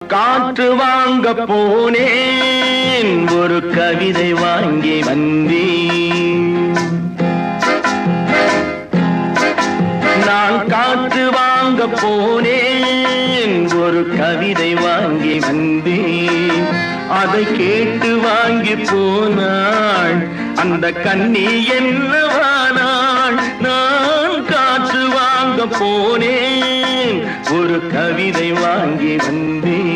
காற்று வாங்க போனேன், ஒரு கவிதை வாங்கி வந்தேன். நான் காற்று வாங்க போனேன், ஒரு கவிதை வாங்கி வந்தேன். அதை கேட்டு வாங்கி போனாள் அந்த கண்ணி என்னவானாள். நான் காற்று வாங்க போனேன், ஒரு கவிதை வாங்கி வந்தேன்.